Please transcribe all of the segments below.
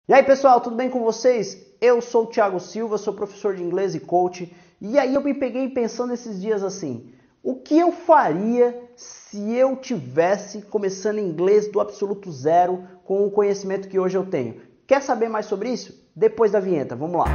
E aí pessoal, tudo bem com vocês? Eu sou o Thiago Silva, sou professor de inglês e coach. E aí eu me peguei pensando esses dias assim, o que eu faria se eu tivesse começando inglês do absoluto zero com o conhecimento que hoje eu tenho? Quer saber mais sobre isso? Depois da vinheta, vamos lá!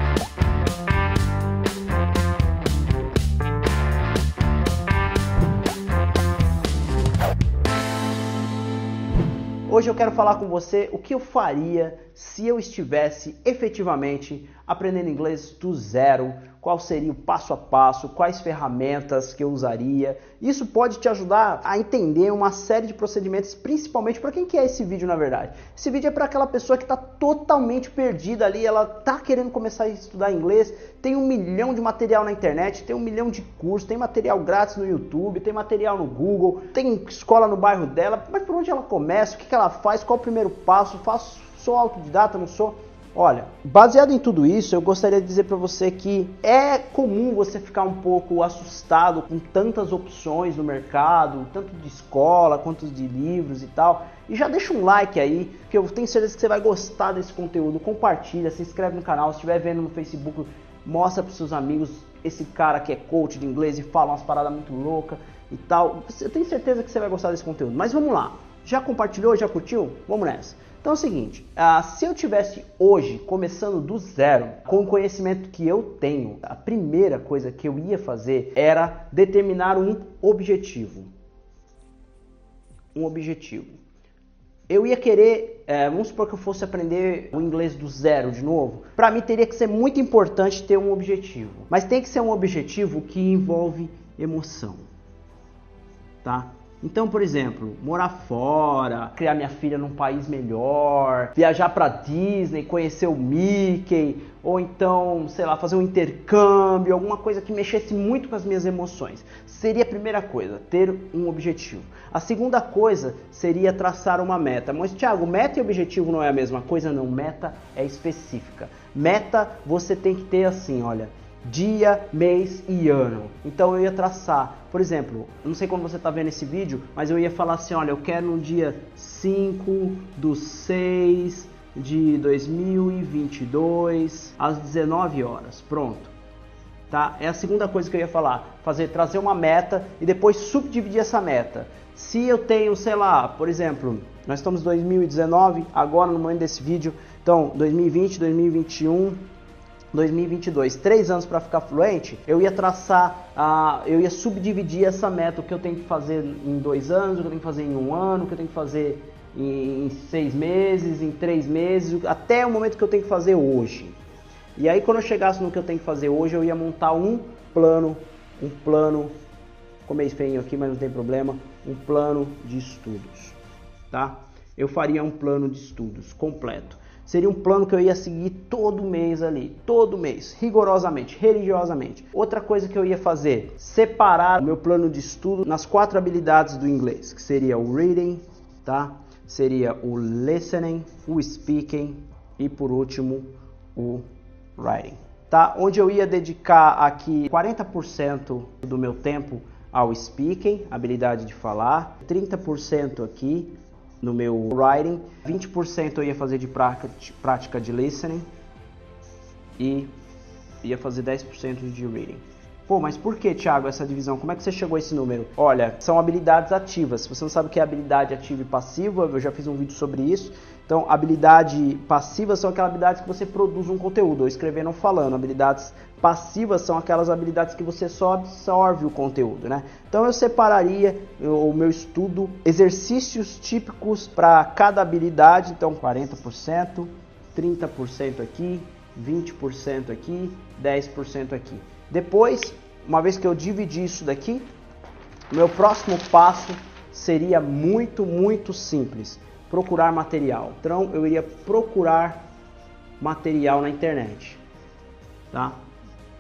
Hoje eu quero falar com você o que eu faria se eu estivesse efetivamente aprendendo inglês do zero, qual seria o passo a passo, quais ferramentas que eu usaria. Isso pode te ajudar a entender uma série de procedimentos, principalmente para quem quer esse vídeo na verdade. Esse vídeo é para aquela pessoa que está totalmente perdida ali, ela está querendo começar a estudar inglês, tem 1 milhão de material na internet, tem 1 milhão de cursos, tem material grátis no YouTube, tem material no Google, tem escola no bairro dela, mas por onde ela começa, o que ela faz, qual o primeiro passo, sou autodidata, não sou? Olha, baseado em tudo isso, eu gostaria de dizer para você que é comum você ficar um pouco assustado com tantas opções no mercado, tanto de escola quanto de livros e tal. E já deixa um like aí, que eu tenho certeza que você vai gostar desse conteúdo. Compartilha, se inscreve no canal, se estiver vendo no Facebook, mostra para os seus amigos esse cara que é coach de inglês e fala umas paradas muito loucas e tal. Eu tenho certeza que você vai gostar desse conteúdo. Mas vamos lá, já compartilhou, já curtiu? Vamos nessa. Então é o seguinte, se eu tivesse hoje começando do zero, com o conhecimento que eu tenho, a primeira coisa que eu ia fazer era determinar um objetivo. Um objetivo. Eu ia querer, vamos supor que eu fosse aprender o inglês do zero de novo. Para mim teria que ser muito importante ter um objetivo. Mas tem que ser um objetivo que envolve emoção, tá? Então, por exemplo, morar fora, criar minha filha num país melhor, viajar para Disney, conhecer o Mickey, ou então, sei lá, fazer um intercâmbio, alguma coisa que mexesse muito com as minhas emoções. Seria a primeira coisa, ter um objetivo. A segunda coisa seria traçar uma meta. Mas, Thiago, meta e objetivo não é a mesma coisa? Não, meta é específica. Meta você tem que ter assim, olha, dia, mês e ano. Então eu ia traçar, por exemplo, não sei quando você está vendo esse vídeo, mas eu ia falar assim, olha, eu quero no dia 5/6/2022 às 19 horas, pronto. Tá? É a segunda coisa que eu ia falar, trazer uma meta e depois subdividir essa meta. Se eu tenho, sei lá, por exemplo, nós estamos em 2019, agora no momento desse vídeo, então 2020, 2021, 2022, 3 anos para ficar fluente, eu ia traçar, eu ia subdividir essa meta, o que eu tenho que fazer em 2 anos, o que eu tenho que fazer em 1 ano, o que eu tenho que fazer em 6 meses, em 3 meses, até o momento que eu tenho que fazer hoje. E aí quando eu chegasse no que eu tenho que fazer hoje, eu ia montar um plano, ficou meio feio aqui, mas não tem problema, um plano de estudos, tá? Eu faria um plano de estudos completo. Seria um plano que eu ia seguir todo mês ali, todo mês, rigorosamente, religiosamente. Outra coisa que eu ia fazer, separar o meu plano de estudo nas 4 habilidades do inglês, que seria o reading, tá? Seria o listening, o speaking e por último o writing, tá? Onde eu ia dedicar aqui 40% do meu tempo ao speaking, habilidade de falar, 30% aqui no meu writing, 20% eu ia fazer de prática de listening e ia fazer 10% de reading. Pô, mas por que, Thiago, essa divisão? Como é que você chegou a esse número? Olha, são habilidades ativas. Se você não sabe o que é habilidade ativa e passiva, eu já fiz um vídeo sobre isso. Então, habilidade passiva são aquelas habilidades que você produz um conteúdo, ou escrevendo ou falando. Habilidades passivas são aquelas habilidades que você só absorve o conteúdo, né? Então, eu separaria o meu estudo, exercícios típicos para cada habilidade. Então, 40%, 30% aqui, 20% aqui, 10% aqui. Depois, uma vez que eu dividi isso daqui, o meu próximo passo seria muito simples. Procurar material. Então, eu iria procurar material na internet, tá?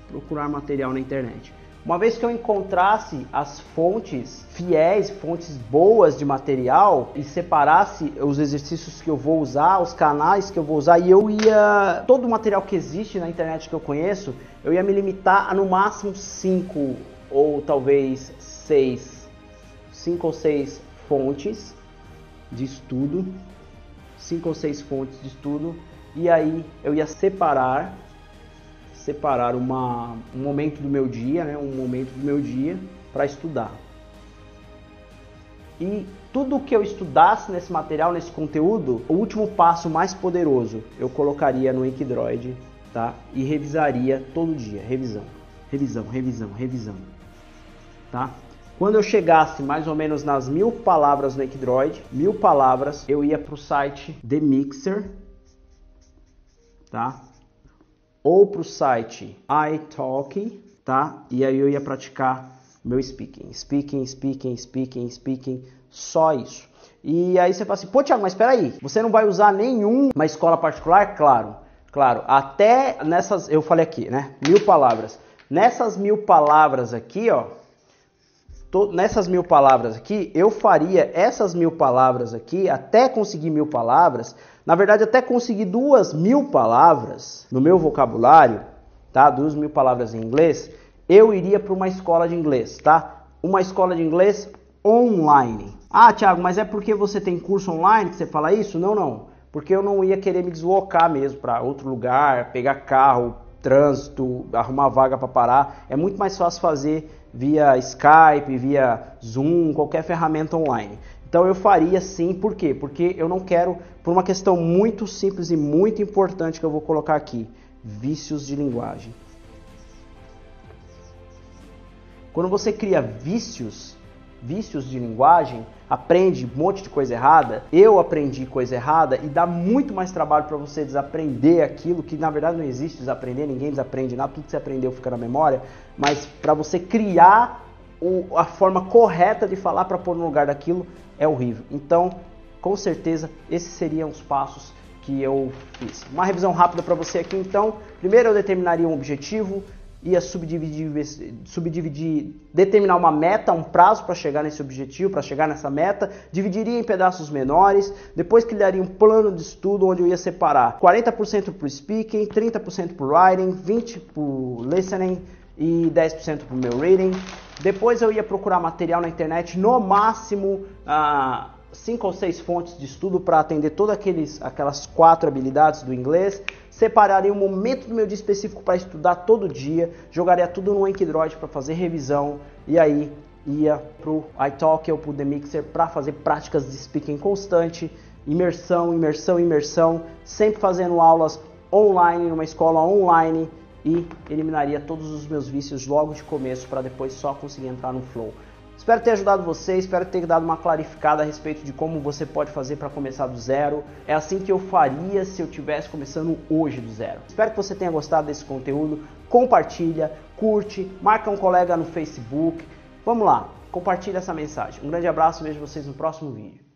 Procurar material na internet. Uma vez que eu encontrasse as fontes fiéis, fontes boas de material e separasse os exercícios que eu vou usar, os canais que eu vou usar, e eu ia... todo o material que existe na internet que eu conheço, eu ia me limitar a no máximo 5 ou talvez 6, 5 ou 6 fontes de estudo, 5 ou 6 fontes de estudo, e aí eu ia separar um momento do meu dia, né, para estudar. E tudo que eu estudasse nesse material, nesse conteúdo, o último passo mais poderoso eu colocaria no Enkidroid, tá? E revisaria todo dia, revisão, tá? Quando eu chegasse mais ou menos nas 1000 palavras no Enkidroid, 1000 palavras, eu ia para o site The Mixer, tá? Ou para o site iTalki, tá? E aí eu ia praticar meu speaking, só isso. E aí você fala assim, pô Thiago, mas espera aí, você não vai usar nenhuma escola particular? Claro, até nessas, eu falei aqui, né, 1000 palavras. Nessas 1000 palavras aqui, ó, nessas 1000 palavras aqui, eu faria essas 1000 palavras aqui, até conseguir 1000 palavras, na verdade até conseguir 2000 palavras no meu vocabulário, tá, 2000 palavras em inglês, eu iria para uma escola de inglês, tá? Uma escola de inglês online. Ah, Thiago, mas é porque você tem curso online que você fala isso? Não. Porque eu não ia querer me deslocar mesmo para outro lugar, pegar carro, trânsito, arrumar vaga para parar. É muito mais fácil fazer via Skype, via Zoom, qualquer ferramenta online. Então eu faria sim, por quê? Porque eu não quero, por uma questão muito simples e muito importante que eu vou colocar aqui, vícios de linguagem. Quando você cria vícios de linguagem, aprende um monte de coisa errada, eu aprendi coisa errada e dá muito mais trabalho para você desaprender aquilo que na verdade não existe desaprender, ninguém desaprende nada, tudo que você aprendeu fica na memória, mas para você criar a forma correta de falar para pôr no lugar daquilo é horrível. Então, com certeza, esses seriam os passos que eu fiz. Uma revisão rápida para você aqui então. Primeiro eu determinaria um objetivo, ia subdividir, determinar uma meta, um prazo para chegar nesse objetivo, para chegar nessa meta, dividiria em pedaços menores, depois criaria um plano de estudo onde eu ia separar 40% para o speaking, 30% para o writing, 20% para o listening e 10% para o meu reading. Depois eu ia procurar material na internet, no máximo 5 ou 6 fontes de estudo para atender todas aquelas 4 habilidades do inglês. Separaria um momento do meu dia específico para estudar todo dia, jogaria tudo no Enkidroid para fazer revisão e aí ia para o iTalki ou para o The Mixer para fazer práticas de speaking constante, imersão, sempre fazendo aulas online, numa escola online e eliminaria todos os meus vícios logo de começo para depois só conseguir entrar no flow. Espero ter ajudado você, espero ter dado uma clarificada a respeito de como você pode fazer para começar do zero. É assim que eu faria se eu estivesse começando hoje do zero. Espero que você tenha gostado desse conteúdo. Compartilha, curte, marca um colega no Facebook. Vamos lá, compartilha essa mensagem. Um grande abraço, vejo vocês no próximo vídeo.